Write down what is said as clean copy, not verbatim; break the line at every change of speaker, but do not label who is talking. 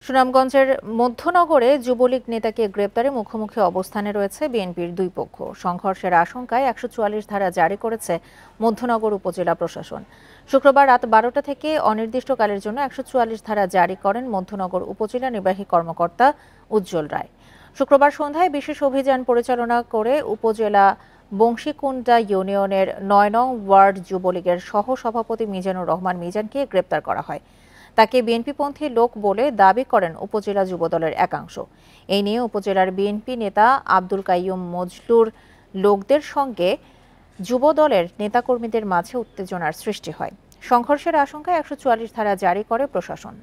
সুনামগঞ্জের মধ্যনগরে যুবলীগ নেতাকে গ্রেপ্তারে মুখোমুখি অবস্থানে রয়েছে বিএনপির দুই পক্ষ। সংঘর্ষের আশঙ্কায় ১৪৪ ধারা জারি করেছে মধ্যনগর উপজেলা প্রশাসন। শুক্রবার রাত ১২টা থেকে অনির্দিষ্টকালের জন্য ১৪৪ ধারা জারি করেন মধ্যনগর উপজেলা নির্বাহী কর্মকর্তা উজ্জ্বল রায়। শুক্রবার সন্ধ্যায় বিশেষ অভিযান পরিচালনা করে উপজেলা বংশীকুণ্ডা ইউনিয়নের ৯ নং ওয়ার্ড যুবলীগের সহ সভাপতি মিজানুর রহমান মিজানকে গ্রেপ্তার করা হয়। তাকে বিএনপিপন্থী লোক বলে দাবি করেন উপজেলা যুবদলের একাংশ। এই নিয়ে উপজেলার বিএনপি নেতা আব্দুল কাইয়ুম মজলুর লোকদের সঙ্গে যুবদলের নেতাকর্মীদের মাঝে উত্তেজনার সৃষ্টি হয়। সংঘর্ষের আশঙ্কায় ১৪৪ ধারা জারি করে প্রশাসন।